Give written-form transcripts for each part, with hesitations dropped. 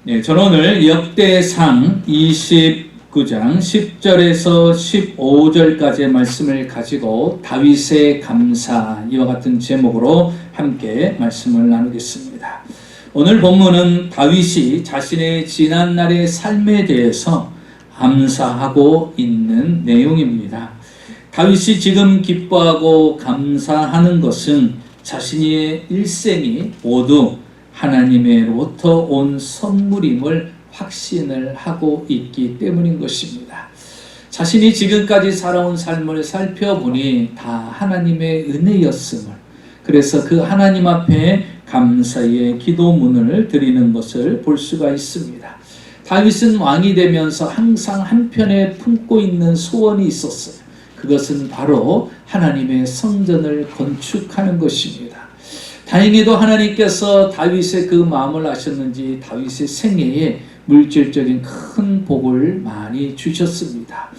네, 저는 오늘 역대상 29장 10절에서 15절까지의 말씀을 가지고 다윗의 감사, 이와 같은 제목으로 함께 말씀을 나누겠습니다. 오늘 본문은 다윗이 자신의 지난날의 삶에 대해서 감사하고 있는 내용입니다. 다윗이 지금 기뻐하고 감사하는 것은 자신의 일생이 모두 하나님으로부터 온 선물임을 확신을 하고 있기 때문인 것입니다. 자신이 지금까지 살아온 삶을 살펴보니 다 하나님의 은혜였음을, 그래서 그 하나님 앞에 감사의 기도문을 드리는 것을 볼 수가 있습니다. 다윗은 왕이 되면서 항상 한편에 품고 있는 소원이 있었어요. 그것은 바로 하나님의 성전을 건축하는 것입니다. 다행히도 하나님께서 다윗의 그 마음을 아셨는지 다윗의 생애에 물질적인 큰 복을 많이 주셨습니다.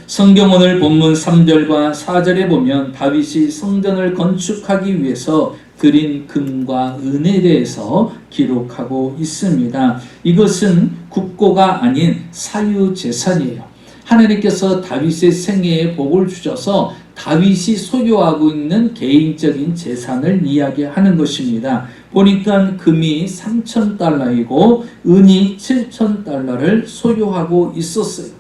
성경 오늘 본문 3절과 4절에 보면 다윗이 성전을 건축하기 위해서 드린 금과 은에 대해서 기록하고 있습니다. 이것은 국고가 아닌 사유재산이에요. 하나님께서 다윗의 생애에 복을 주셔서 다윗이 소유하고 있는 개인적인 재산을 이야기하는 것입니다. 보니까 금이 3,000달러이고 은이 7,000달러를 소유하고 있었어요.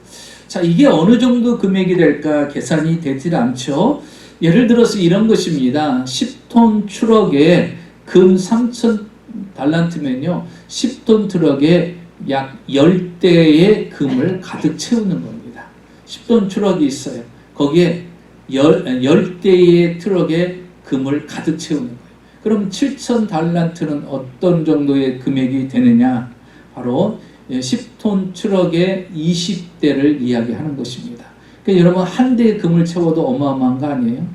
자, 이게 어느 정도 금액이 될까 계산이 되질 않죠. 예를 들어서 이런 것입니다. 10톤 트럭에 금 3,000달란트면요 10톤 트럭에 약 10대의 금을 가득 채우는 겁니다. 10톤 트럭이 있어요. 거기에 10대의 트럭에 금을 가득 채우는 거예요. 그럼 7,000달란트는 어떤 정도의 금액이 되느냐? 바로 10톤 트럭에 20대를 이야기하는 것입니다. 그러니까 여러분, 한 대의 금을 채워도 어마어마한 거 아니에요?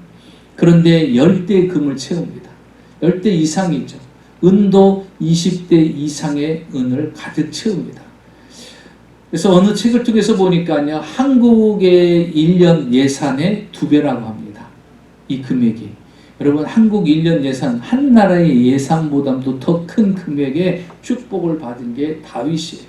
그런데 10대의 금을 채웁니다. 10대 이상이죠. 은도 20대 이상의 은을 가득 채웁니다. 그래서 어느 책을 통해서 보니까요, 한국의 1년 예산의 2배라고 합니다. 이 금액이. 여러분, 한국 1년 예산, 한 나라의 예산보다도 더 큰 금액의 축복을 받은 게 다윗이에요.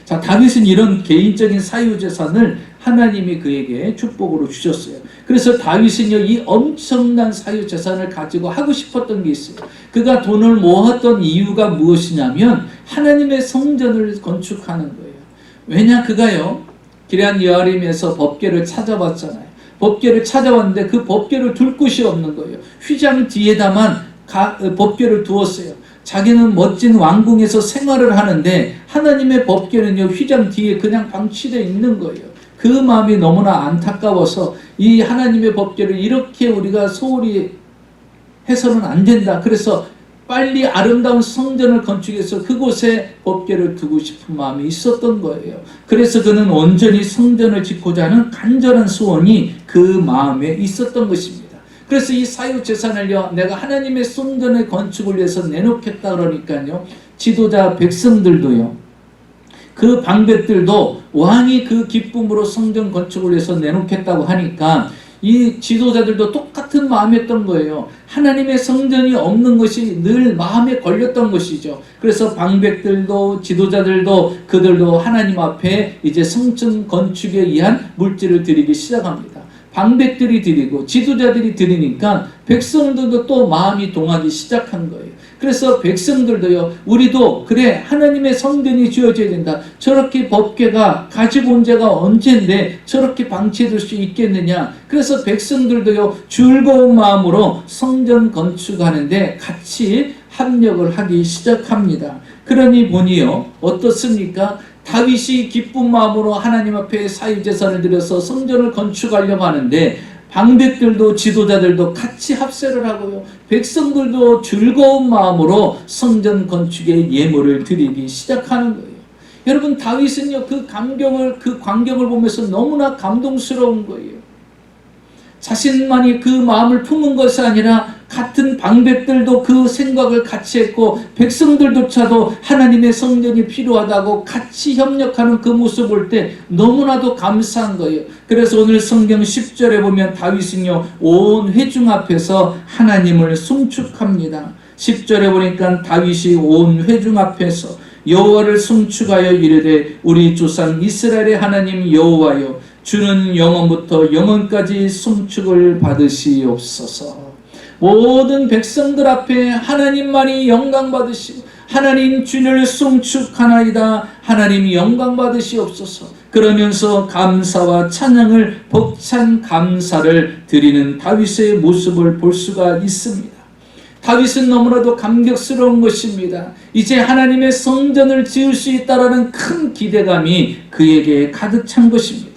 자, 다윗은 이런 개인적인 사유재산을 하나님이 그에게 축복으로 주셨어요. 그래서 다윗은요, 이 엄청난 사유재산을 가지고 하고 싶었던 게 있어요. 그가 돈을 모았던 이유가 무엇이냐면 하나님의 성전을 건축하는 거예요. 왜냐, 그가요 기럇 여아림에서 법궤를 찾아봤잖아요. 법궤를 찾아왔는데 그 법궤를 둘 곳이 없는 거예요. 휘장 뒤에다만 법궤를 두었어요. 자기는 멋진 왕궁에서 생활을 하는데 하나님의 법궤는요 휘장 뒤에 그냥 방치되어 있는 거예요. 그 마음이 너무나 안타까워서 이 하나님의 법궤를 이렇게 우리가 소홀히 해서는 안 된다. 그래서 빨리 아름다운 성전을 건축해서 그곳에 법궤를 두고 싶은 마음이 있었던 거예요. 그래서 그는 온전히 성전을 짓고자 하는 간절한 소원이 그 마음에 있었던 것입니다. 그래서 이 사유재산을요, 내가 하나님의 성전의 건축을 위해서 내놓겠다 그러니까요, 지도자 백성들도요, 그 방백들도 왕이 그 기쁨으로 성전 건축을 위해서 내놓겠다고 하니까 이 지도자들도 똑같은 마음이었던 거예요. 하나님의 성전이 없는 것이 늘 마음에 걸렸던 것이죠. 그래서 방백들도 지도자들도 그들도 하나님 앞에 이제 성전 건축에 의한 물질을 드리기 시작합니다. 방백들이 드리고 지도자들이 드리니까 백성들도 또 마음이 동하기 시작한 거예요. 그래서 백성들도요, 우리도 그래 하나님의 성전이 지어져야 된다. 저렇게 법궤가 가지고 온 지가 언젠데 저렇게 방치해둘 수 있겠느냐. 그래서 백성들도요 즐거운 마음으로 성전 건축하는데 같이 합력을 하기 시작합니다. 그러니 보니요 어떻습니까? 다윗이 기쁜 마음으로 하나님 앞에 사유재산을 드려서 성전을 건축하려고 하는데 방백들도 지도자들도 같이 합세를 하고요, 백성들도 즐거운 마음으로 성전 건축의 예물을 드리기 시작하는 거예요. 여러분, 다윗은요 그 광경을 보면서 너무나 감동스러운 거예요. 자신만이 그 마음을 품은 것이 아니라 같은 방백들도 그 생각을 같이 했고 백성들조차도 하나님의 성전이 필요하다고 같이 협력하는 그 모습을 볼 때 너무나도 감사한 거예요. 그래서 오늘 성경 10절에 보면 다윗은요 온 회중 앞에서 하나님을 송축합니다. 10절에 보니까 다윗이 온 회중 앞에서 여호와를 송축하여 이르되 우리 조상 이스라엘의 하나님 여호와여 주는 영원부터 영원까지 송축을 받으시옵소서. 모든 백성들 앞에 하나님만이 영광 받으시고 하나님 주를 송축하나이다. 하나님 영광 받으시옵소서. 그러면서 감사와 찬양을 벅찬 감사를 드리는 다윗의 모습을 볼 수가 있습니다. 다윗은 너무나도 감격스러운 것입니다. 이제 하나님의 성전을 지을 수 있다라는 큰 기대감이 그에게 가득 찬 것입니다.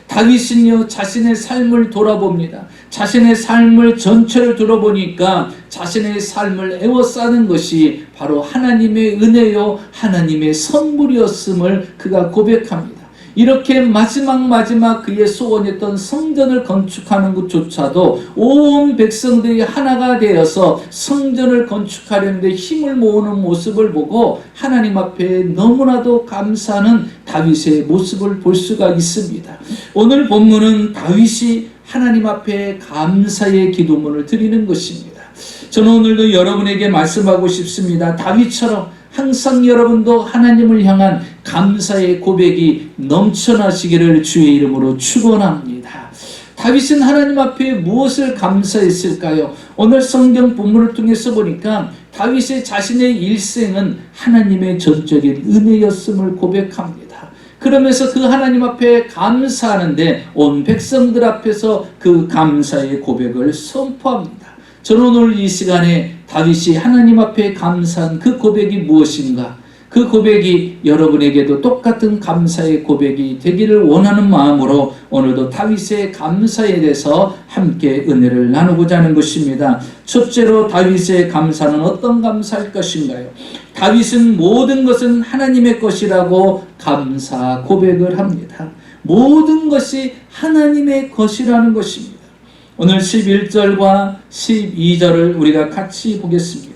다윗은요 자신의 삶을 돌아봅니다. 자신의 삶을 전체를 돌아보니까 자신의 삶을 에워싸는 것이 바로 하나님의 은혜요 하나님의 선물이었음을 그가 고백합니다. 이렇게 마지막 그의 소원했던 성전을 건축하는 것조차도 온 백성들이 하나가 되어서 성전을 건축하려는데 힘을 모으는 모습을 보고 하나님 앞에 너무나도 감사하는 다윗의 모습을 볼 수가 있습니다. 오늘 본문은 다윗이 하나님 앞에 감사의 기도문을 드리는 것입니다. 저는 오늘도 여러분에게 말씀하고 싶습니다. 다윗처럼 항상 여러분도 하나님을 향한 감사의 고백이 넘쳐나시기를 주의 이름으로 축원합니다. 다윗은 하나님 앞에 무엇을 감사했을까요? 오늘 성경 본문을 통해서 보니까 다윗의 자신의 일생은 하나님의 전적인 은혜였음을 고백합니다. 그러면서 그 하나님 앞에 감사하는데 온 백성들 앞에서 그 감사의 고백을 선포합니다. 저는 오늘 이 시간에 다윗이 하나님 앞에 감사한 그 고백이 무엇인가? 그 고백이 여러분에게도 똑같은 감사의 고백이 되기를 원하는 마음으로 오늘도 다윗의 감사에 대해서 함께 은혜를 나누고자 하는 것입니다. 첫째로 다윗의 감사는 어떤 감사일 것인가요? 다윗은 모든 것은 하나님의 것이라고 감사 고백을 합니다. 모든 것이 하나님의 것이라는 것입니다. 오늘 11절과 12절을 우리가 같이 보겠습니다.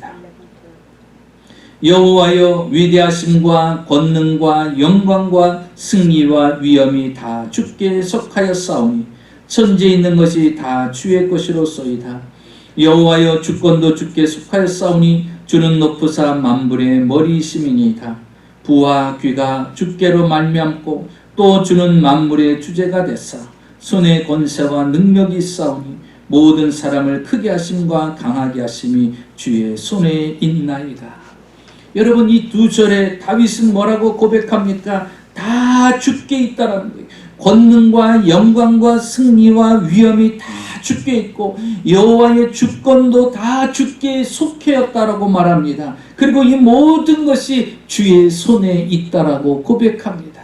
여호와여 위대하심과 권능과 영광과 승리와 위엄이 다 주께 속하였사오니 천지에 있는 것이 다 주의 것이로소이다. 여호와여 주권도 주께 속하였사오니 주는 높으사 만물의 머리이심이니이다. 부와 귀가 주께로 말미암고 또 주는 만물의 주제가 됐사 손에 권세와 능력이 있사오니 모든 사람을 크게 하심과 강하게 하심이 주의 손에 있나이다. 여러분 이 두 절에 다윗은 뭐라고 고백합니까? 다 주께 있다라는 거예요. 권능과 영광과 승리와 위엄이 다 주께 있고 여호와의 주권도 다 주께 속해였다라고 말합니다. 그리고 이 모든 것이 주의 손에 있다라고 고백합니다.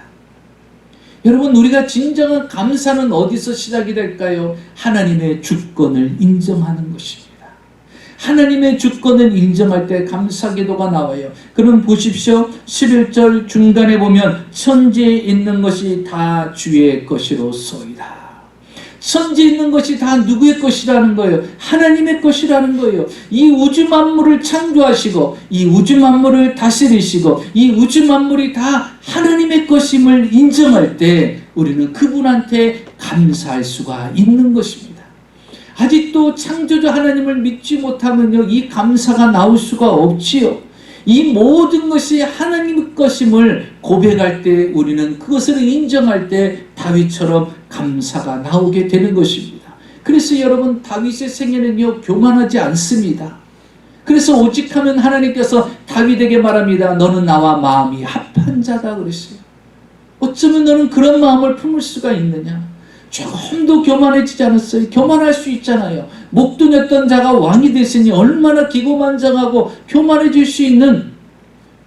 여러분 우리가 진정한 감사는 어디서 시작이 될까요? 하나님의 주권을 인정하는 것입니다. 하나님의 주권을 인정할 때 감사기도가 나와요. 그럼 보십시오. 11절 중간에 보면 천지에 있는 것이 다 주의 것이로소이다. 천지에 있는 것이 다 누구의 것이라는 거예요? 하나님의 것이라는 거예요. 이 우주 만물을 창조하시고 이 우주 만물을 다스리시고 이 우주 만물이 다 하나님의 것임을 인정할 때 우리는 그분한테 감사할 수가 있는 것입니다. 아직도 창조주 하나님을 믿지 못하면요 이 감사가 나올 수가 없지요. 이 모든 것이 하나님의 것임을 고백할 때 우리는 그것을 인정할 때 다윗처럼 감사가 나오게 되는 것입니다. 그래서 여러분 다윗의 생애는요 교만하지 않습니다. 그래서 오직 하면 하나님께서 다윗에게 말합니다. 너는 나와 마음이 합한 자다 그랬어요. 어쩌면 너는 그런 마음을 품을 수가 있느냐. 조금도 교만해지지 않았어요. 교만할 수 있잖아요. 목동했던 자가 왕이 됐으니 얼마나 기고만장하고 교만해질 수 있는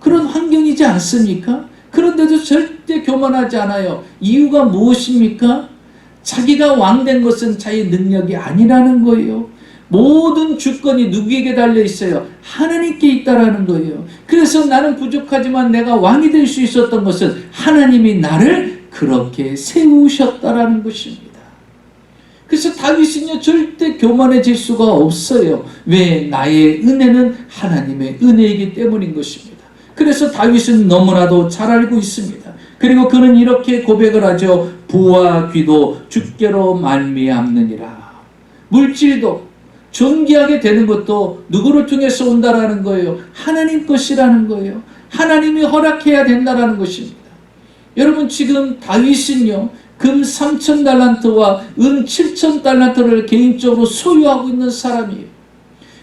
그런 환경이지 않습니까? 그런데도 절대 교만하지 않아요. 이유가 무엇입니까? 자기가 왕된 것은 자기 능력이 아니라는 거예요. 모든 주권이 누구에게 달려 있어요? 하나님께 있다라는 거예요. 그래서 나는 부족하지만 내가 왕이 될 수 있었던 것은 하나님이 나를 그렇게 세우셨다라는 것입니다. 그래서 다윗은요 절대 교만해질 수가 없어요. 왜? 나의 은혜는 하나님의 은혜이기 때문인 것입니다. 그래서 다윗은 너무나도 잘 알고 있습니다. 그리고 그는 이렇게 고백을 하죠. 부와 귀도 주께로 말미암느니라. 물질도 존귀하게 되는 것도 누구를 통해서 온다라는 거예요? 하나님 것이라는 거예요. 하나님이 허락해야 된다라는 것입니다. 여러분, 지금 다윗은요 금 3,000달란트와 은 7,000달란트를 개인적으로 소유하고 있는 사람이에요.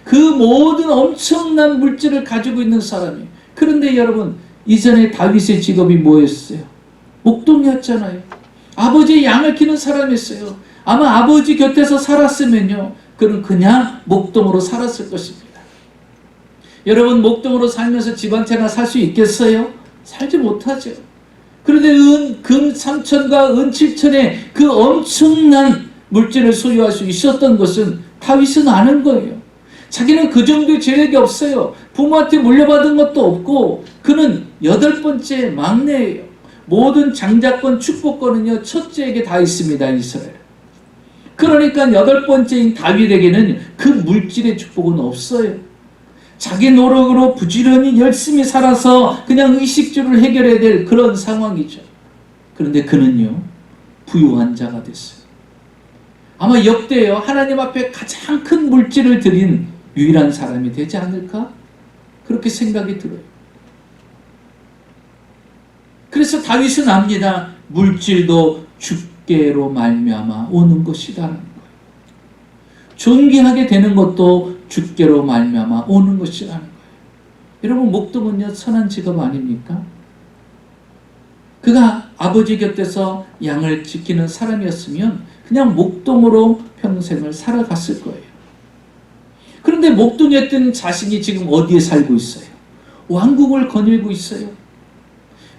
그 모든 엄청난 물질을 가지고 있는 사람이에요. 그런데 여러분, 이전에 다윗의 직업이 뭐였어요? 목동이었잖아요. 아버지의 양을 키우는 사람이었어요. 아마 아버지 곁에서 살았으면요 그는 그냥 목동으로 살았을 것입니다. 여러분, 목동으로 살면서 집 한 채나 살 수 있겠어요? 살지 못하죠. 그런데 금 3,000과 은 7,000의 그 엄청난 물질을 소유할 수 있었던 것은 다윗은 아는 거예요. 자기는 그 정도의 재력이 없어요. 부모한테 물려받은 것도 없고 그는 8번째 막내예요. 모든 장자권, 축복권은요 첫째에게 다 있습니다. 이스라엘. 그러니까 8번째인 다윗에게는 그 물질의 축복은 없어요. 자기 노력으로 부지런히 열심히 살아서 그냥 의식주를 해결해야 될 그런 상황이죠. 그런데 그는요 부유한 자가 됐어요. 아마 역대요 하나님 앞에 가장 큰 물질을 드린 유일한 사람이 되지 않을까? 그렇게 생각이 들어요. 그래서 다윗은 압니다. 물질도 주께로 말미암아 오는 것이라는 거예요. 존귀하게 되는 것도 주께로 말미암아 오는 것이라는 거예요. 여러분, 목동은요 선한 직업 아닙니까? 그가 아버지 곁에서 양을 지키는 사람이었으면 그냥 목동으로 평생을 살아갔을 거예요. 그런데 목동이었던 자신이 지금 어디에 살고 있어요? 왕국을 거닐고 있어요.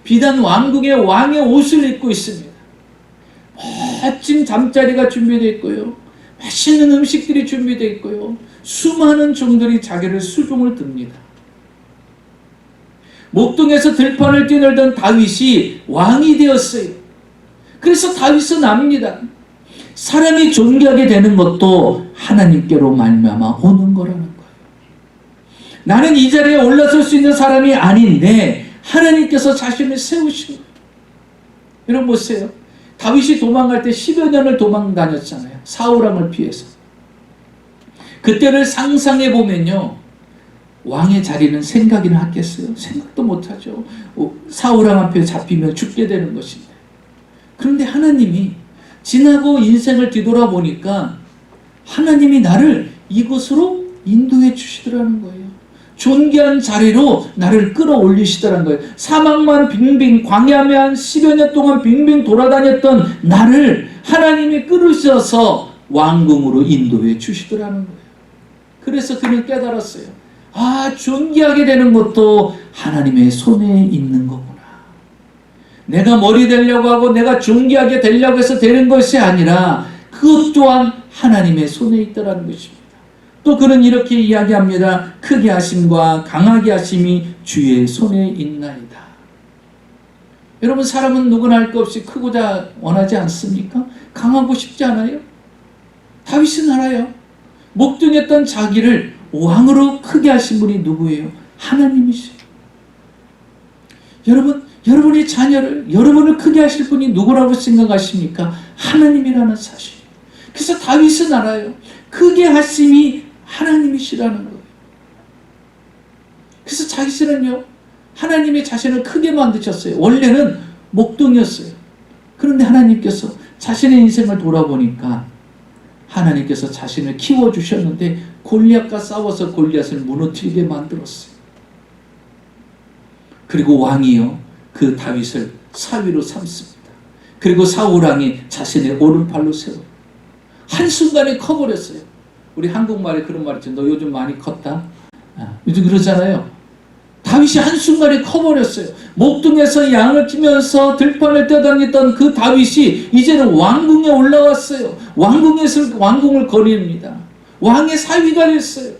비단 왕국의 왕의 옷을 입고 있습니다. 멋진 잠자리가 준비되어 있고요. 맛있는 음식들이 준비되어 있고요. 수많은 종들이 자기를 수종을 듭니다. 목동에서 들판을 뛰놀던 다윗이 왕이 되었어요. 그래서 다윗은 압니다. 사람이 존귀하게 되는 것도 하나님께로 말미암아 오는 거라는 거예요. 나는 이 자리에 올라설 수 있는 사람이 아닌데 하나님께서 자신을 세우신 거예요. 여러분 보세요. 다윗이 도망갈 때 10여 년을 도망 다녔잖아요. 사울왕을 피해서. 그때를 상상해 보면요 왕의 자리는 생각이나 하겠어요? 생각도 못하죠. 사울왕 앞에 잡히면 죽게 되는 것인데. 그런데 하나님이 지나고 인생을 뒤돌아보니까 하나님이 나를 이곳으로 인도해 주시더라는 거예요. 존귀한 자리로 나를 끌어올리시더라는 거예요. 사막만 빙빙 광야만 10여 년 동안 빙빙 돌아다녔던 나를 하나님이 끌으셔서 왕궁으로 인도해 주시더라는 거예요. 그래서 그는 깨달았어요. 아, 존귀하게 되는 것도 하나님의 손에 있는 거구나. 내가 머리 되려고 하고 내가 존귀하게 되려고 해서 되는 것이 아니라 그것 또한 하나님의 손에 있다는 것입니다. 또 그는 이렇게 이야기합니다. 크게 하심과 강하게 하심이 주의 손에 있나이다. 여러분, 사람은 누구나 할 것 없이 크고자 원하지 않습니까? 강하고 싶지 않아요? 다윗은 알아요. 목동했던 자기를 왕으로 크게 하신 분이 누구예요? 하나님이세요. 여러분의 자녀를, 여러분을 크게 하실 분이 누구라고 생각하십니까? 하나님이라는 사실. 그래서 다윗은 알아요. 크게 하심이 하나님이시라는 거예요. 그래서 자신은요, 하나님이 자신을 크게 만드셨어요. 원래는 목동이었어요. 그런데 하나님께서 자신의 인생을 돌아보니까 하나님께서 자신을 키워주셨는데 골리앗과 싸워서 골리앗을 무너뜨리게 만들었어요. 그리고 왕이요, 그 다윗을 사위로 삼습니다. 그리고 사울왕이 자신의 오른팔로 세워요. 한순간에 커버렸어요. 우리 한국말에 그런 말 있죠. 너 요즘 많이 컸다. 요즘 그러잖아요. 다윗이 한순간에 커버렸어요. 목동에서 양을 키면서 들판을 떠다녔던 그 다윗이 이제는 왕궁에 올라왔어요. 왕궁에서 왕궁을 거립니다. 왕의 사위가 됐어요.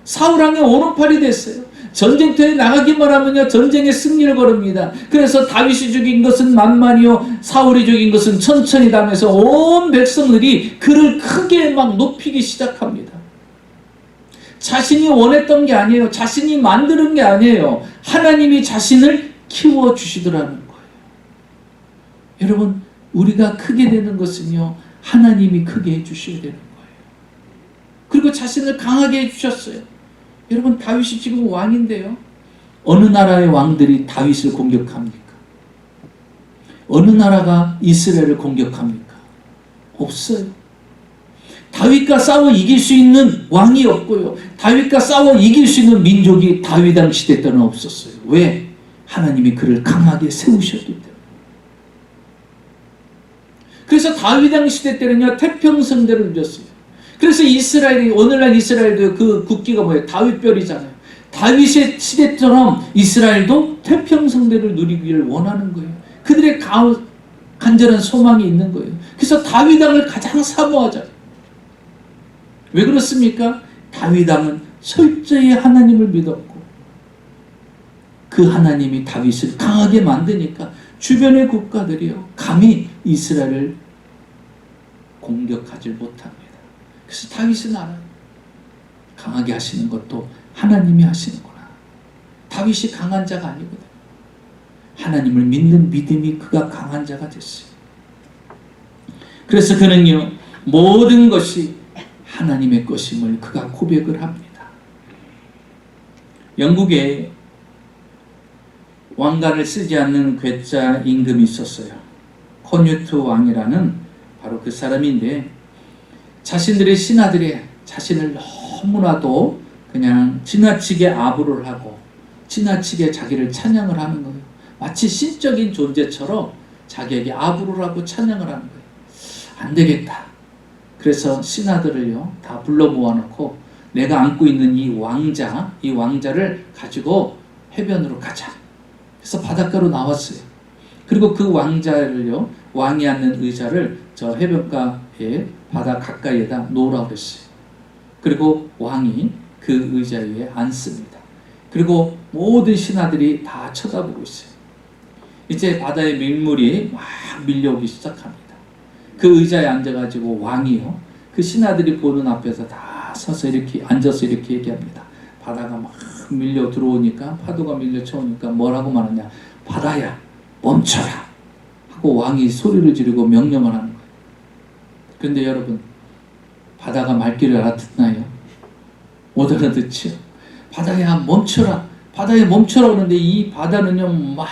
사울왕의 오른팔이 됐어요. 전쟁터에 나가기만 하면요 전쟁의 승리를 거릅니다. 그래서 다윗이 죽인 것은 만만이요 사울이 죽인 것은 천천이다 하면서 온 백성들이 그를 크게 막 높이기 시작합니다. 자신이 원했던 게 아니에요. 자신이 만드는 게 아니에요. 하나님이 자신을 키워주시더라는 거예요. 여러분, 우리가 크게 되는 것은요 하나님이 크게 해주셔야 되는 거예요. 그리고 자신을 강하게 해주셨어요. 여러분, 다윗이 지금 왕인데요, 어느 나라의 왕들이 다윗을 공격합니까? 어느 나라가 이스라엘을 공격합니까? 없어요. 다윗과 싸워 이길 수 있는 왕이 없고요, 다윗과 싸워 이길 수 있는 민족이 다윗 왕 시대 때는 없었어요. 왜? 하나님이 그를 강하게 세우셨기 때문에. 그래서 다윗 왕 시대 때는요 태평성대를 누렸어요. 그래서 이스라엘이, 오늘날 이스라엘도 그 국기가 뭐예요? 다윗별이잖아요. 다윗의 시대처럼 이스라엘도 태평성대를 누리기를 원하는 거예요. 그들의 간절한 소망이 있는 거예요. 그래서 다윗 왕을 가장 사모하잖아요. 왜 그렇습니까? 다윗 왕은 철저히 하나님을 믿었고 그 하나님이 다윗을 강하게 만드니까 주변의 국가들이요 감히 이스라엘을 공격하지 못합니다. 그래서 다윗은 알아요. 강하게 하시는 것도 하나님이 하시는구나. 다윗이 강한 자가 아니거든. 하나님을 믿는 믿음이 그가 강한 자가 됐어요. 그래서 그는요 모든 것이 하나님의 것임을 그가 고백을 합니다. 영국에 왕관을 쓰지 않는 괴짜 임금이 있었어요. 코뉴트 왕이라는 바로 그 사람인데, 자신들의 신하들이 자신을 너무나도 그냥 지나치게 아부를 하고 지나치게 자기를 찬양을 하는 거예요. 마치 신적인 존재처럼 자기에게 아부를 하고 찬양을 하는 거예요. 안 되겠다. 그래서 신하들을요 다 불러 모아놓고 내가 안고 있는 이 왕자를 가지고 해변으로 가자. 그래서 바닷가로 나왔어요. 그리고 그 왕자를요, 왕이 앉는 의자를 저 해변가에 바다 가까이에다 놓으라고 했어요. 그리고 왕이 그 의자 위에 앉습니다. 그리고 모든 신하들이 다 쳐다보고 있어요. 이제 바다의 밀물이 막 밀려오기 시작합니다. 그 의자에 앉아가지고 왕이요 그 신하들이 보는 앞에서 다 서서 이렇게 앉아서 이렇게 얘기합니다. 바다가 막 밀려 들어오니까, 파도가 밀려 쳐오니까 뭐라고 말하냐, 바다야 멈춰라 하고 왕이 소리를 지르고 명령을 하는 거예요. 그런데 여러분, 바다가 말귀를 알아듣나요? 못 알아듣죠. 바다야 멈춰라, 바다에 멈춰라 그러는데 이 바다는요 막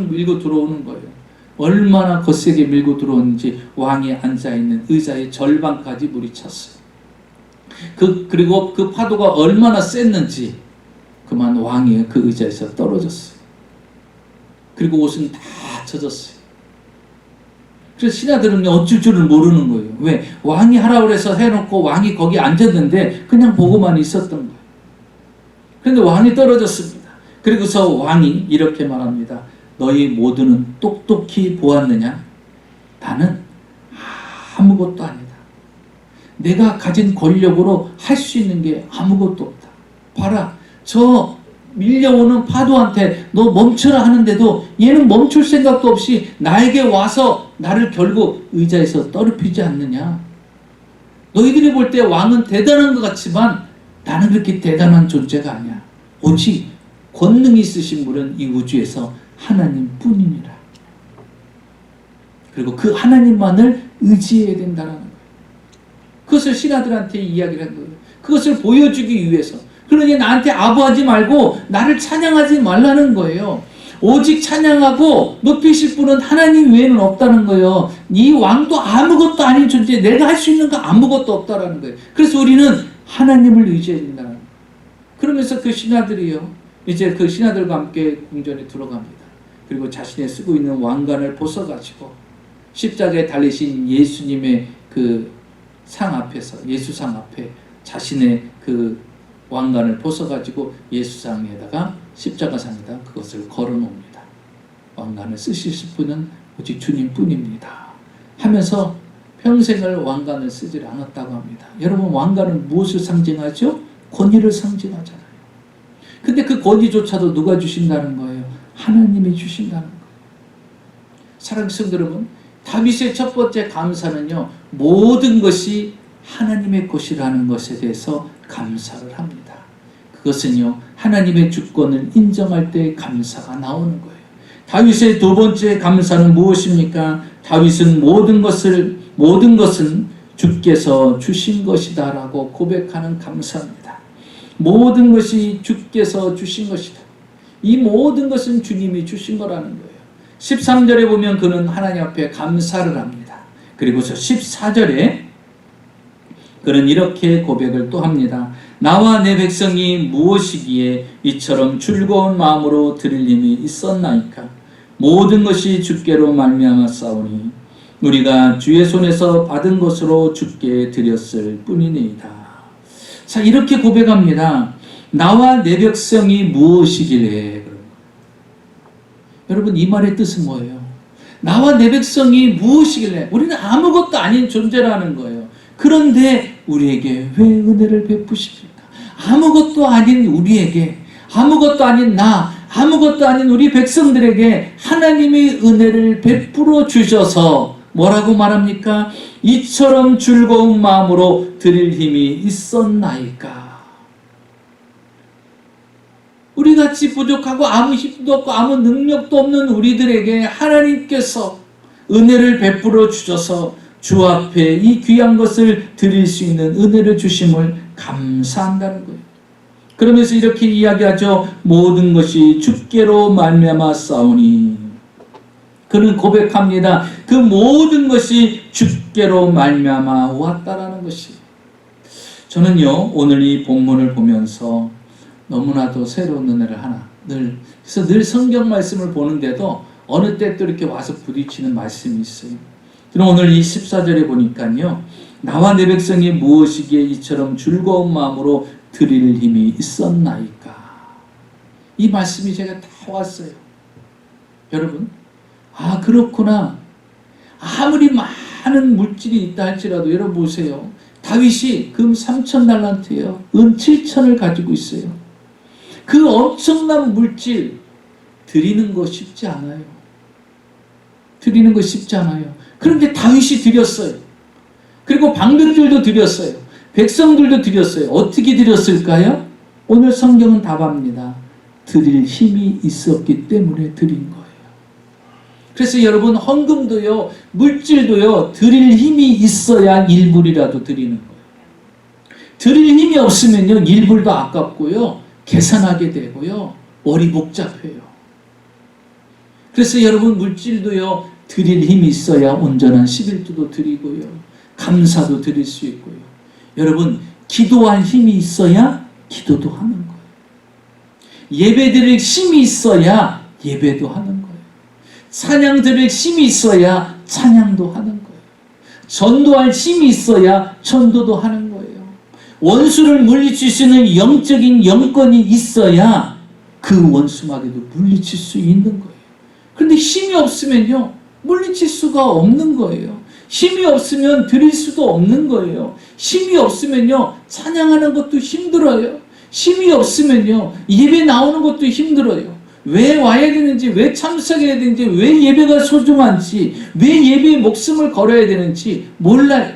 밀고 들어오는 거예요. 얼마나 거세게 밀고 들어오는지 왕이 앉아있는 의자의 절반까지 물이 찼어요. 그리고 그 파도가 얼마나 셌는지 그만 왕이 그 의자에서 떨어졌어요. 그리고 옷은 다 젖었어요. 그래서 신하들은 어쩔 줄을 모르는 거예요. 왜? 왕이 하라고 해서 해놓고 왕이 거기 앉았는데 그냥 보고만 있었던 거예요. 그런데 왕이 떨어졌습니다. 그리고서 왕이 이렇게 말합니다. 너희 모두는 똑똑히 보았느냐? 나는 아무것도 아니다. 내가 가진 권력으로 할 수 있는 게 아무것도 없다. 봐라, 저 밀려오는 파도한테 너 멈춰라 하는데도 얘는 멈출 생각도 없이 나에게 와서 나를 결국 의자에서 떨어뜨리지 않느냐. 너희들이 볼 때 왕은 대단한 것 같지만 나는 그렇게 대단한 존재가 아니야. 오직 권능이 있으신 분은 이 우주에서 하나님뿐이니라. 그리고 그 하나님만을 의지해야 된다는 거예요. 그것을 신하들한테 이야기를 한 거예요. 그것을 보여주기 위해서. 그러니 나한테 아부하지 말고 나를 찬양하지 말라는 거예요. 오직 찬양하고 높이실 분은 하나님 외에는 없다는 거예요. 이 왕도 아무것도 아닌 존재, 내가 할 수 있는 거 아무것도 없다라는 거예요. 그래서 우리는 하나님을 의지해야 된다는 거예요. 그러면서 그 신하들이요, 이제 그 신하들과 함께 궁전에 들어갑니다. 그리고 자신의 쓰고 있는 왕관을 벗어가지고 십자가에 달리신 예수님의 그 상 앞에서, 예수상 앞에 자신의 그 왕관을 벗어가지고 예수상에다가, 십자가상에다 그것을 걸어놓습니다. 왕관을 쓰실 분은 오직 주님뿐입니다 하면서 평생을 왕관을 쓰지 않았다고 합니다. 여러분, 왕관은 무엇을 상징하죠? 권위를 상징하잖아요. 근데 그 권위조차도 누가 주신다는 거예요? 하나님이 주신다는 거예요. 사랑하는 성도 여러분, 다윗의 첫 번째 감사는요, 모든 것이 하나님의 것이라는 것에 대해서 감사를 합니다. 그것은요, 하나님의 주권을 인정할 때 감사가 나오는 거예요. 다윗의 두 번째 감사는 무엇입니까? 다윗은 모든 것은 주께서 주신 것이다 라고 고백하는 감사입니다. 모든 것이 주께서 주신 것이다. 이 모든 것은 주님이 주신 거라는 거예요. 13절에 보면 그는 하나님 앞에 감사를 합니다. 그리고서 14절에 그는 이렇게 고백을 또 합니다. 나와 내 백성이 무엇이기에 이처럼 즐거운 마음으로 드릴 힘이 있었나이까? 모든 것이 주께로 말미암아 싸우니 우리가 주의 손에서 받은 것으로 주께 드렸을 뿐이니이다. 자, 이렇게 고백합니다. 나와 내 백성이 무엇이길래? 여러분, 이 말의 뜻은 뭐예요? 나와 내 백성이 무엇이길래? 우리는 아무것도 아닌 존재라는 거예요. 그런데 우리에게 왜 은혜를 베푸십니까? 아무것도 아닌 우리에게, 아무것도 아닌 나, 아무것도 아닌 우리 백성들에게 하나님의 은혜를 베풀어 주셔서 뭐라고 말합니까? 이처럼 즐거운 마음으로 드릴 힘이 있었나이까? 우리같이 부족하고 아무 힘도 없고 아무 능력도 없는 우리들에게 하나님께서 은혜를 베풀어 주셔서 주 앞에 이 귀한 것을 드릴 수 있는 은혜를 주심을 감사한다는 거예요. 그러면서 이렇게 이야기하죠. 모든 것이 주께로 말미암아 싸우니. 그는 고백합니다. 그 모든 것이 주께로 말미암아 왔다라는 것이. 저는요, 오늘 이 본문을 보면서 너무나도 새로운 은혜를 그래서 늘 성경 말씀을 보는데도 어느 때 또 이렇게 와서 부딪히는 말씀이 있어요. 그럼 오늘 이 14절에 보니까요, 나와 내 백성이 무엇이기에 이처럼 즐거운 마음으로 드릴 힘이 있었나이까? 이 말씀이 제가 다 왔어요. 여러분, 그렇구나. 아무리 많은 물질이 있다 할지라도 여러분 보세요. 다윗이 금 3,000달란트예요. 은 7,000을 가지고 있어요. 그 엄청난 물질 드리는 거 쉽지 않아요. 드리는 거 쉽지 않아요. 그런데 다윗이 드렸어요. 그리고 방백들도 드렸어요. 백성들도 드렸어요. 어떻게 드렸을까요? 오늘 성경은 답합니다. 드릴 힘이 있었기 때문에 드린 거예요. 그래서 여러분, 헌금도요, 물질도요, 드릴 힘이 있어야 일불이라도 드리는 거예요. 드릴 힘이 없으면요, 일불도 아깝고요, 계산하게 되고요, 머리 복잡해요. 그래서 여러분, 물질도요, 드릴 힘이 있어야 온전한 11조도 드리고요, 감사도 드릴 수 있고요. 여러분, 기도할 힘이 있어야 기도도 하는 거예요. 예배 드릴 힘이 있어야 예배도 하는 거예요. 찬양 드릴 힘이 있어야 찬양도 하는 거예요. 전도할 힘이 있어야 전도도 하는 거예요. 원수를 물리칠 수 있는 영적인 영권이 있어야 그 원수마귀도 물리칠 수 있는 거예요. 그런데 힘이 없으면요, 물리칠 수가 없는 거예요. 힘이 없으면 드릴 수도 없는 거예요. 힘이 없으면요, 찬양하는 것도 힘들어요. 힘이 없으면요, 예배 나오는 것도 힘들어요. 왜 와야 되는지, 왜 참석해야 되는지, 왜 예배가 소중한지, 왜 예배에 목숨을 걸어야 되는지 몰라요.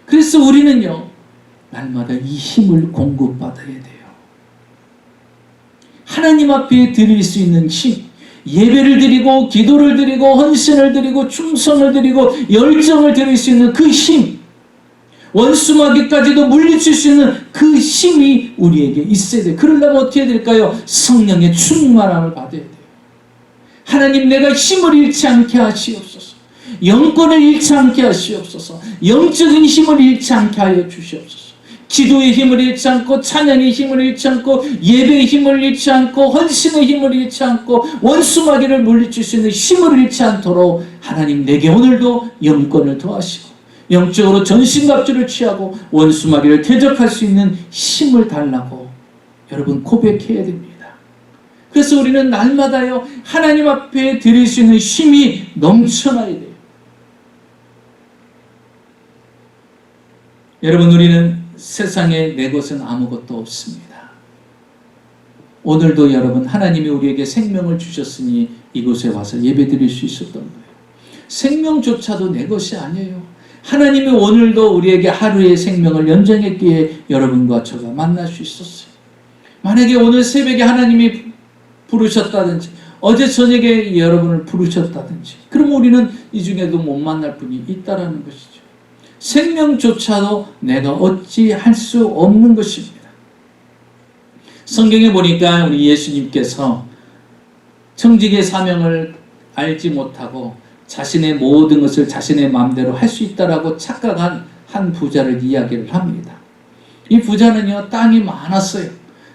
그래서 우리는요, 날마다 이 힘을 공급받아야 돼요. 하나님 앞에 드릴 수 있는 힘, 예배를 드리고 기도를 드리고 헌신을 드리고 충성을 드리고 열정을 드릴 수 있는 그 힘, 원수마귀까지도 물리칠 수 있는 그 힘이 우리에게 있어야 돼요. 그러려면 어떻게 해야 될까요? 성령의 충만함을 받아야 돼요. 하나님, 내가 힘을 잃지 않게 하시옵소서. 영권을 잃지 않게 하시옵소서. 영적인 힘을 잃지 않게 하여 주시옵소서. 기도의 힘을 잃지 않고, 찬양의 힘을 잃지 않고, 예배의 힘을 잃지 않고, 헌신의 힘을 잃지 않고, 원수마귀를 물리칠 수 있는 힘을 잃지 않도록 하나님, 내게 오늘도 영권을 더하시고 영적으로 전신갑주를 취하고 원수마귀를 대적할 수 있는 힘을 달라고 여러분 고백해야 됩니다. 그래서 우리는 날마다요, 하나님 앞에 드릴 수 있는 힘이 넘쳐나야 돼요. 여러분, 우리는 세상에 내 것은 아무것도 없습니다. 오늘도 여러분 하나님이 우리에게 생명을 주셨으니 이곳에 와서 예배드릴 수 있었던 거예요. 생명조차도 내 것이 아니에요. 하나님이 오늘도 우리에게 하루의 생명을 연장했기에 여러분과 저가 만날 수 있었어요. 만약에 오늘 새벽에 하나님이 부르셨다든지 어제 저녁에 여러분을 부르셨다든지 그럼 우리는 이 중에도 못 만날 분이 있다라는 것이죠. 생명조차도 내가 어찌 할 수 없는 것입니다. 성경에 보니까 우리 예수님께서 청지기의 사명을 알지 못하고 자신의 모든 것을 자신의 마음대로 할 수 있다라고 착각한 한 부자를 이야기를 합니다. 이 부자는요, 땅이 많았어요.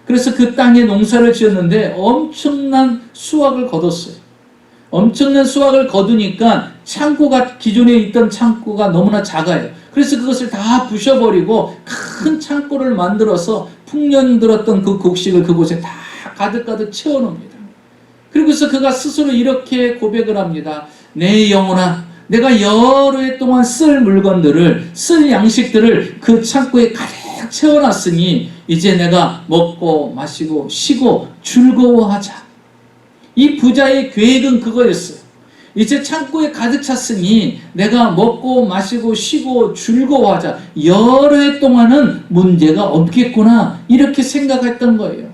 그래서 그 땅에 농사를 지었는데 엄청난 수확을 거뒀어요. 엄청난 수확을 거두니까 창고가, 기존에 있던 창고가 너무나 작아요. 그래서 그것을 다 부셔버리고 큰 창고를 만들어서 풍년 들었던 그 곡식을 그곳에 다 가득가득 채워놓습니다. 그리고서 그가 스스로 이렇게 고백을 합니다. 내 영혼아, 내가 여러 해 동안 쓸 물건들을, 쓸 양식들을 그 창고에 가득 채워놨으니 이제 내가 먹고 마시고 쉬고 즐거워하자. 이 부자의 계획은 그거였어요. 이제 창고에 가득 찼으니 내가 먹고 마시고 쉬고 즐거워하자. 여러 해 동안은 문제가 없겠구나. 이렇게 생각했던 거예요.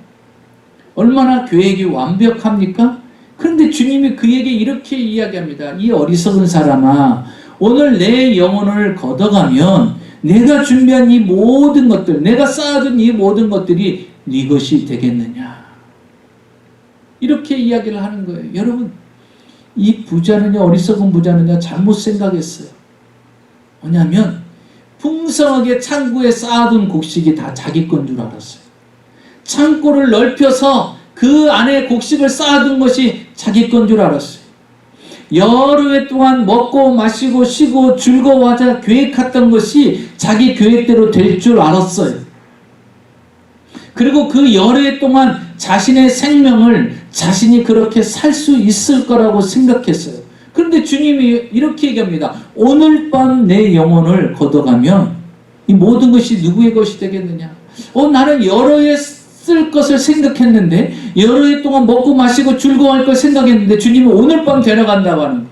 얼마나 계획이 완벽합니까? 그런데 주님이 그에게 이렇게 이야기합니다. 이 어리석은 사람아, 오늘 내 영혼을 걷어가면 내가 준비한 이 모든 것들, 내가 쌓아둔 이 모든 것들이 네 것이 되겠느냐. 이렇게 이야기를 하는 거예요. 여러분, 이 부자는요, 어리석은 부자는요, 잘못 생각했어요. 뭐냐면 풍성하게 창고에 쌓아둔 곡식이 다 자기 건 줄 알았어요. 창고를 넓혀서 그 안에 곡식을 쌓아둔 것이 자기 건 줄 알았어요. 여러 해 동안 먹고 마시고 쉬고 즐거워하자 계획했던 것이 자기 계획대로 될 줄 알았어요. 그리고 그 여러 해 동안 자신의 생명을 자신이 그렇게 살 수 있을 거라고 생각했어요. 그런데 주님이 이렇게 얘기합니다. 오늘 밤 내 영혼을 걷어가면 이 모든 것이 누구의 것이 되겠느냐? 나는 여러 해 쓸 것을 생각했는데, 여러 해 동안 먹고 마시고 즐거워할 걸 생각했는데 주님은 오늘 밤 데려간다고 하는 거예요.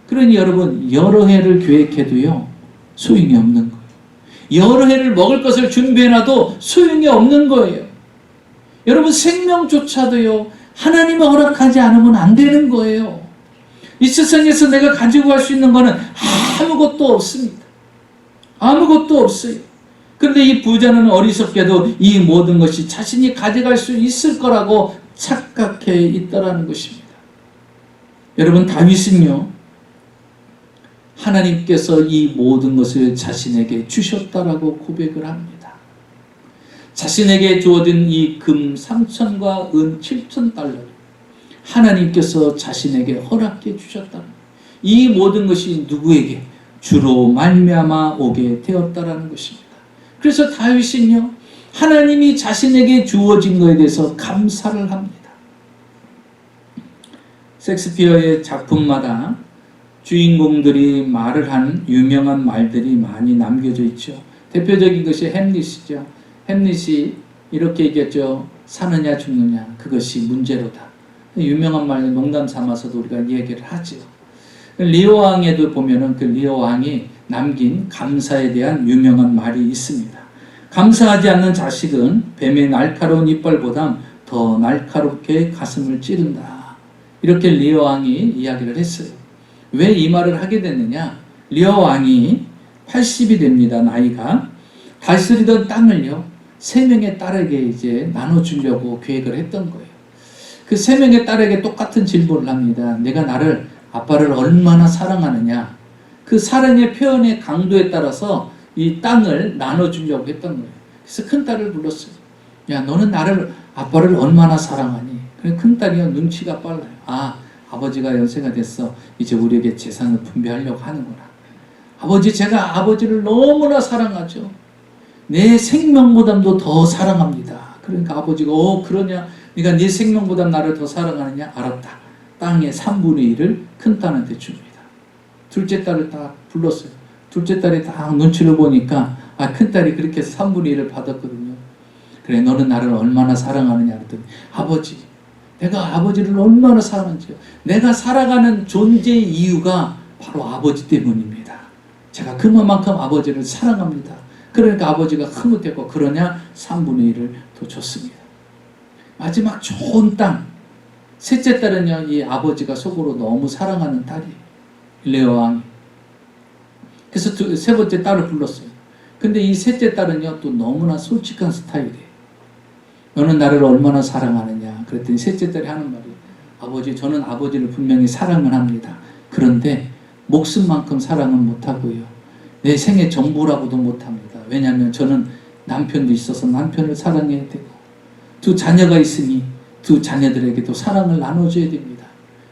그러니 여러분, 여러 해를 계획해도요, 소용이 없는 거예요. 여러 해를 먹을 것을 준비해놔도 소용이 없는 거예요. 여러분, 생명조차도요, 하나님이 허락하지 않으면 안 되는 거예요. 이 세상에서 내가 가지고 갈 수 있는 거는 아무것도 없습니다. 아무것도 없어요. 그런데 이 부자는 어리석게도 이 모든 것이 자신이 가져갈 수 있을 거라고 착각해 있다라는 것입니다. 여러분, 다윗은요, 하나님께서 이 모든 것을 자신에게 주셨다라고 고백을 합니다. 자신에게 주어진 이 금 3,000과 은 7,000달러를 하나님께서 자신에게 허락해 주셨다는, 이 모든 것이 누구에게? 주로 말미암아 오게 되었다라는 것입니다. 그래서 다윗은요, 하나님이 자신에게 주어진 것에 대해서 감사를 합니다. 셰익스피어의 작품마다 주인공들이 말을 한 유명한 말들이 많이 남겨져 있죠. 대표적인 것이 햄릿이죠. 햄릿이 이렇게 얘기했죠. 사느냐 죽느냐 그것이 문제로다. 유명한 말, 농담 삼아서도 우리가 얘기를 하죠. 리오 왕에도 보면은 그 리오 왕이 남긴 감사에 대한 유명한 말이 있습니다. 감사하지 않는 자식은 뱀의 날카로운 이빨보다 더 날카롭게 가슴을 찌른다. 이렇게 리오 왕이 이야기를 했어요. 왜 이 말을 하게 됐느냐? 리오 왕이 80이 됩니다. 나이가. 다스리던 땅을요, 3명의 딸에게 이제 나눠주려고 계획을 했던 거예요. 그 3명의 딸에게 똑같은 질문을 합니다. 내가 나를, 아빠를 얼마나 사랑하느냐? 그 사랑의 표현의 강도에 따라서 이 땅을 나눠주려고 했던 거예요. 그래서 큰딸을 불렀어요. 야, 너는 나를, 아빠를 얼마나 사랑하니? 그래서 큰딸이요, 눈치가 빨라요. 아버지가 연세가 됐어. 이제 우리에게 재산을 분배하려고 하는구나. 아버지, 제가 아버지를 너무나 사랑하죠. 내 생명보담도 더 사랑합니다. 그러니까 아버지가, 그러냐? 네가 네 생명보다 나를 더 사랑하느냐? 알았다. 땅의 3분의 1을 큰딸한테 줍니다. 둘째 딸을 딱 불렀어요. 둘째 딸이 딱 눈치를 보니까 큰딸이 그렇게 해서 3분의 1을 받았거든요. 그래, 너는 나를 얼마나 사랑하느냐 그랬더니, 아버지, 내가 아버지를 얼마나 사랑하는지요. 내가 살아가는 존재의 이유가 바로 아버지 때문입니다. 제가 그만큼 아버지를 사랑합니다. 그러니까 아버지가 흐뭇했고, 그러냐 3분의 1을 더 줬습니다. 마지막 좋은 땅, 셋째 딸은요, 이 아버지가 속으로 너무 사랑하는 딸이 레아 왕이. 그래서 세 번째 딸을 불렀어요. 근데 이 셋째 딸은요, 또 너무나 솔직한 스타일이에요. 너는 나를 얼마나 사랑하느냐 그랬더니 셋째 딸이 하는 말이, 아버지, 저는 아버지를 분명히 사랑을 합니다. 그런데 목숨만큼 사랑은 못하고요, 내 생애 전부라고도 못합니다. 왜냐하면 저는 남편도 있어서 남편을 사랑해야 되고, 두 자녀가 있으니 두 자녀들에게도 사랑을 나눠줘야 됩니다.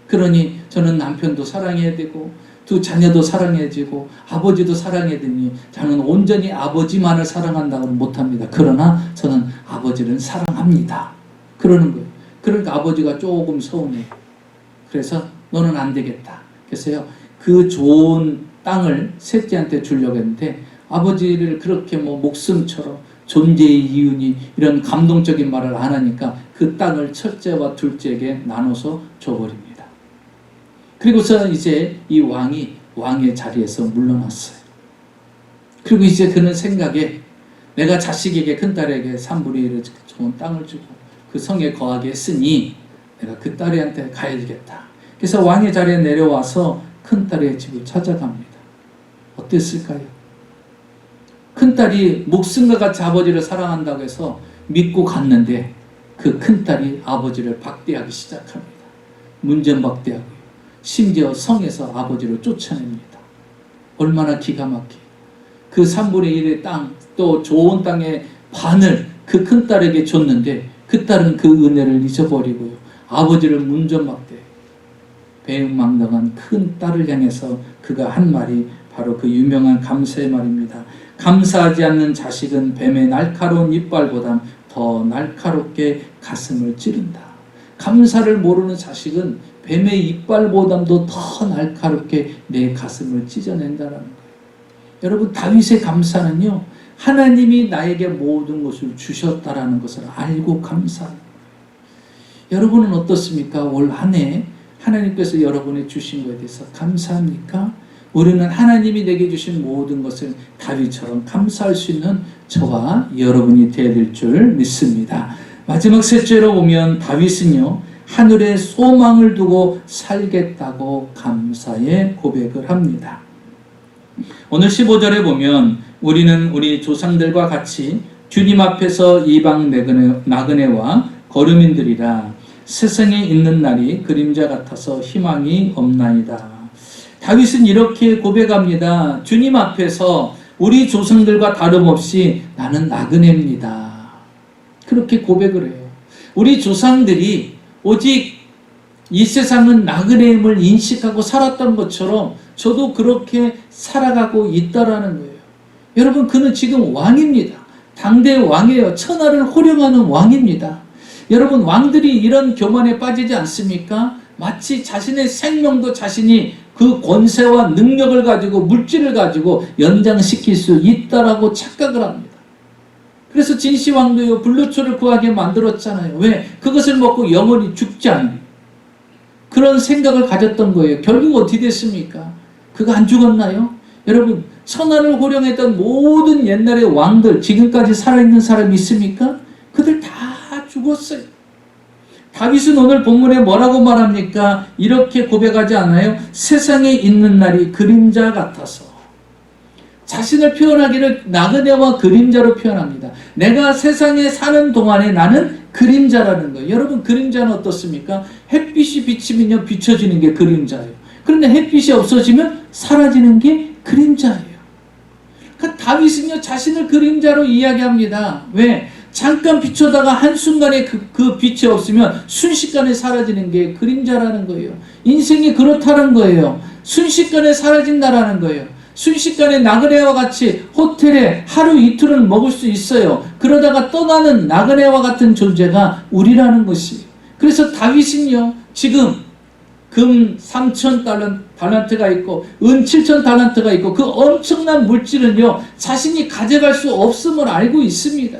그러니 저는 남편도 사랑해야 되고, 두 자녀도 사랑해야 되고, 아버지도 사랑해야 되니 저는 온전히 아버지만을 사랑한다고는 못합니다. 그러나 저는 아버지를 사랑합니다. 그러는 거예요. 그러니까 아버지가 조금 서운해요. 그래서 너는 안 되겠다. 그래서요, 그 좋은 땅을 셋째한테 주려고 했는데, 아버지를 그렇게 목숨처럼 존재의 이유니 이런 감동적인 말을 안 하니까 그 땅을 첫째와 둘째에게 나눠서 줘버립니다. 그리고서 이제 이 왕이 왕의 자리에서 물러났어요. 그리고 이제 그는 생각에, 내가 자식에게, 큰딸에게 3분의 1을 좋은 땅을 주고 그 성에 거하게 했으니 내가 그 딸애한테 가야 되겠다. 그래서 왕의 자리에 내려와서 큰딸의 집을 찾아갑니다. 어땠을까요? 큰딸이 목숨과 같이 아버지를 사랑한다고 해서 믿고 갔는데, 그 큰딸이 아버지를 박대하기 시작합니다. 문전박대하고요. 심지어 성에서 아버지를 쫓아냅니다. 얼마나 기가 막히게. 그 3분의 1의 땅, 또 좋은 땅의 반을 그 큰딸에게 줬는데, 그 딸은 그 은혜를 잊어버리고요, 아버지를 문전박대, 배은망덕한 큰 딸을 향해서 그가 한 말이 바로 그 유명한 감사의 말입니다. 감사하지 않는 자식은 뱀의 날카로운 이빨보다 더 날카롭게 가슴을 찌른다. 감사를 모르는 자식은 뱀의 이빨보다도 더 날카롭게 내 가슴을 찢어낸다는 거예요. 여러분, 다윗의 감사는요, 하나님이 나에게 모든 것을 주셨다라는 것을 알고 감사하는 거예요. 여러분은 어떻습니까? 올 한 해 하나님께서 여러분의 주신 것에 대해서 감사합니까? 우리는 하나님이 내게 주신 모든 것을 다윗처럼 감사할 수 있는 저와 여러분이 되어야 될 줄 믿습니다. 마지막 셋째로 보면, 다윗은요, 하늘에 소망을 두고 살겠다고 감사의 고백을 합니다. 오늘 15절에 보면, 우리는 우리 조상들과 같이 주님 앞에서 이방 나그네와 거류민들이라 세상에 있는 날이 그림자 같아서 희망이 없나이다. 다윗은 이렇게 고백합니다. 주님 앞에서 우리 조상들과 다름없이 나는 나그네입니다. 그렇게 고백을 해요. 우리 조상들이 오직 이 세상은 나그네임을 인식하고 살았던 것처럼 저도 그렇게 살아가고 있다라는 거예요. 여러분, 그는 지금 왕입니다. 당대 왕이에요. 천하를 호령하는 왕입니다. 여러분, 왕들이 이런 교만에 빠지지 않습니까? 마치 자신의 생명도 자신이 그 권세와 능력을 가지고, 물질을 가지고 연장시킬 수 있다라고 착각을 합니다. 그래서 진시황도요, 불로초를 구하게 만들었잖아요. 왜? 그것을 먹고 영원히 죽지 않아요. 그런 생각을 가졌던 거예요. 결국 어떻게 됐습니까? 그가 안 죽었나요? 여러분, 천하를 호령했던 모든 옛날의 왕들, 지금까지 살아있는 사람이 있습니까? 그들 다 죽었어요. 다윗은 오늘 본문에 뭐라고 말합니까? 이렇게 고백하지 않아요? 세상에 있는 날이 그림자 같아서. 자신을 표현하기를 나그네와 그림자로 표현합니다. 내가 세상에 사는 동안에 나는 그림자라는 거예요. 여러분, 그림자는 어떻습니까? 햇빛이 비치면요, 비춰지는 게 그림자예요. 그런데 햇빛이 없어지면 사라지는 게 그림자예요. 그러니까 다윗은요, 자신을 그림자로 이야기합니다. 왜? 잠깐 비춰다가 한순간에 그 빛이 없으면 순식간에 사라지는 게 그림자라는 거예요. 인생이 그렇다는 거예요. 순식간에 사라진다라는 거예요. 순식간에 나그네와 같이 호텔에 하루 이틀은 먹을 수 있어요. 그러다가 떠나는 나그네와 같은 존재가 우리라는 것이. 그래서 다윗은요, 지금 금 3,000달란트가 있고 은 7,000달란트가 있고 그 엄청난 물질은요, 자신이 가져갈 수 없음을 알고 있습니다.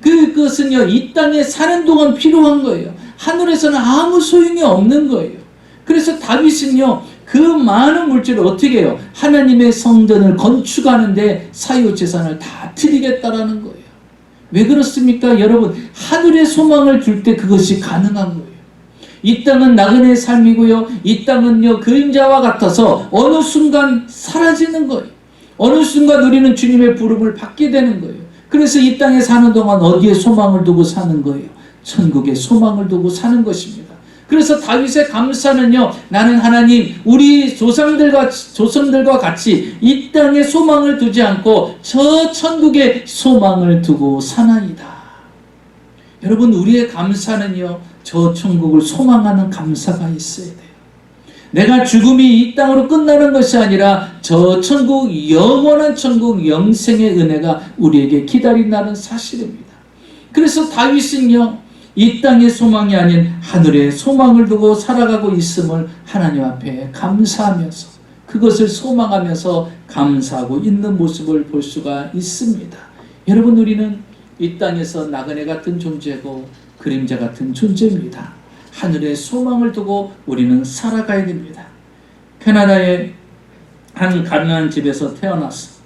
그것은요, 이 땅에 사는 동안 필요한 거예요. 하늘에서는 아무 소용이 없는 거예요. 그래서 다윗은요, 그 많은 물질을 어떻게 해요? 하나님의 성전을 건축하는데 사유 재산을 다 드리겠다라는 거예요. 왜 그렇습니까? 여러분, 하늘의 소망을 둘 때 그것이 가능한 거예요. 이 땅은 나그네의 삶이고요, 이 땅은요, 그림자와 같아서 어느 순간 사라지는 거예요. 어느 순간 우리는 주님의 부름을 받게 되는 거예요. 그래서 이 땅에 사는 동안 어디에 소망을 두고 사는 거예요? 천국에 소망을 두고 사는 것입니다. 그래서 다윗의 감사는요, 나는 하나님, 우리 조상들과 같이 이 땅에 소망을 두지 않고 저 천국에 소망을 두고 사나이다. 여러분, 우리의 감사는요, 저 천국을 소망하는 감사가 있어야 돼요. 내가 죽음이 이 땅으로 끝나는 것이 아니라 저 천국, 영원한 천국, 영생의 은혜가 우리에게 기다린다는 사실입니다. 그래서 다윗은요, 이 땅의 소망이 아닌 하늘의 소망을 두고 살아가고 있음을 하나님 앞에 감사하면서, 그것을 소망하면서 감사하고 있는 모습을 볼 수가 있습니다. 여러분, 우리는 이 땅에서 나그네 같은 존재고 그림자 같은 존재입니다. 하늘의 소망을 두고 우리는 살아가야 됩니다. 캐나다의 한 가난한 집에서 태어나서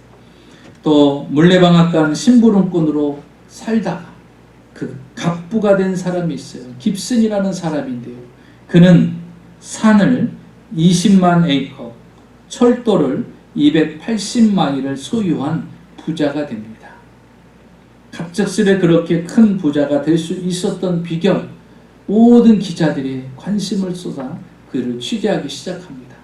또 물레방앗간 심부름꾼으로 살다가 그 갑부가 된 사람이 있어요. 깁슨이라는 사람인데요, 그는 산을 20만 에이커, 철도를 280마일을 소유한 부자가 됩니다. 갑작스레 그렇게 큰 부자가 될 수 있었던 비결, 모든 기자들이 관심을 쏟아 그를 취재하기 시작합니다.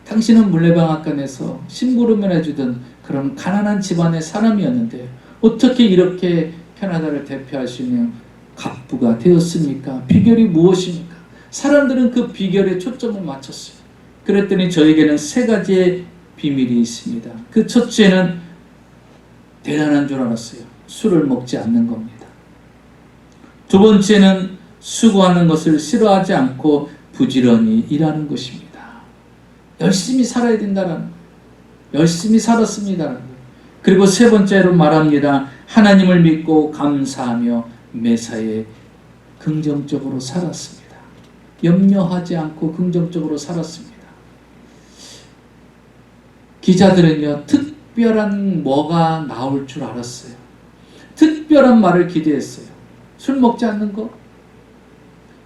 당신은 물레방앗간에서 심부름을 해주던 그런 가난한 집안의 사람이었는데 어떻게 이렇게 캐나다를 대표할 수 있는 갑부가 되었습니까? 비결이 무엇입니까? 사람들은 그 비결에 초점을 맞췄어요. 그랬더니 저에게는 3가지의 비밀이 있습니다. 그 첫째는 대단한 줄 알았어요. 술을 먹지 않는 겁니다. 두 번째는 수고하는 것을 싫어하지 않고 부지런히 일하는 것입니다. 열심히 살아야 된다는 거예요. 열심히 살았습니다라는 거예요. 그리고 3번째로 말합니다. 하나님을 믿고 감사하며 매사에 긍정적으로 살았습니다. 염려하지 않고 긍정적으로 살았습니다. 기자들은요, 특별한 뭐가 나올 줄 알았어요. 특별한 말을 기대했어요. 술 먹지 않는 거,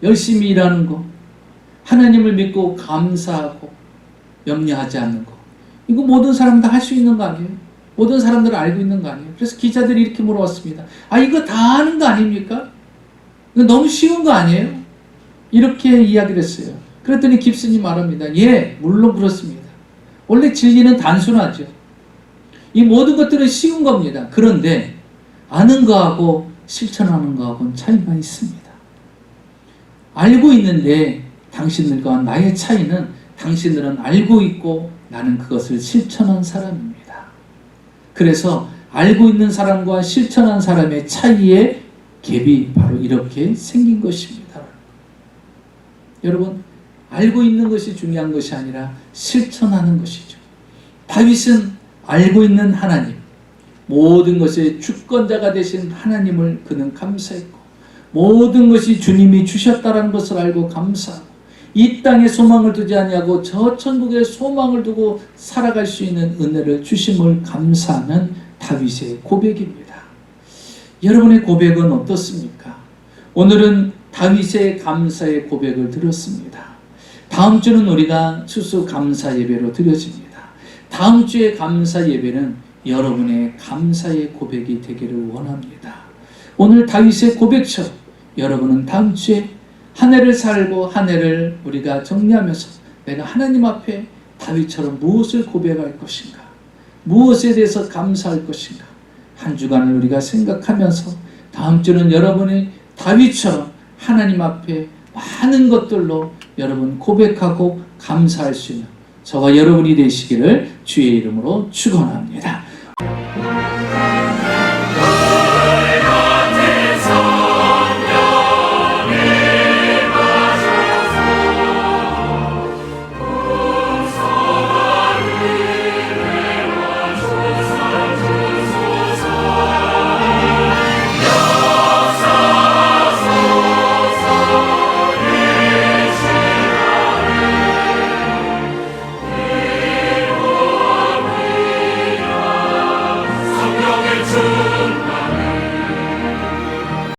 열심히 일하는 거, 하나님을 믿고 감사하고 염려하지 않는 거. 이거 모든 사람 다 할 수 있는 거 아니에요? 모든 사람들은 알고 있는 거 아니에요? 그래서 기자들이 이렇게 물어봤습니다. 이거 다 아는 거 아닙니까? 이거 너무 쉬운 거 아니에요? 이렇게 이야기를 했어요. 그랬더니 깁슨이 말합니다. 예, 물론 그렇습니다. 원래 진리는 단순하죠. 이 모든 것들은 쉬운 겁니다. 그런데 아는 거하고 실천하는 거하고는 차이가 있습니다. 알고 있는데 당신들과 나의 차이는, 당신들은 알고 있고 나는 그것을 실천한 사람입니다. 그래서 알고 있는 사람과 실천한 사람의 차이의 갭이 바로 이렇게 생긴 것입니다. 여러분, 알고 있는 것이 중요한 것이 아니라 실천하는 것이죠. 다윗은 알고 있는 하나님, 모든 것의 주권자가 되신 하나님을 그는 감사했고, 모든 것이 주님이 주셨다는 것을 알고 감사하고, 이 땅에 소망을 두지 아니하고 저 천국에 소망을 두고 살아갈 수 있는 은혜를 주심을 감사하는 다윗의 고백입니다. 여러분의 고백은 어떻습니까? 오늘은 다윗의 감사의 고백을 들었습니다. 다음 주는 우리가 추수감사 예배로 드려집니다. 다음 주의 감사 예배는 여러분의 감사의 고백이 되기를 원합니다. 오늘 다윗의 고백처럼 여러분은 다음 주에 한 해를 살고 한 해를 우리가 정리하면서 내가 하나님 앞에 다윗처럼 무엇을 고백할 것인가, 무엇에 대해서 감사할 것인가, 한 주간을 우리가 생각하면서 다음 주는 여러분이 다윗처럼 하나님 앞에 많은 것들로 여러분 고백하고 감사할 수 있는 저와 여러분이 되시기를 주의 이름으로 축원합니다.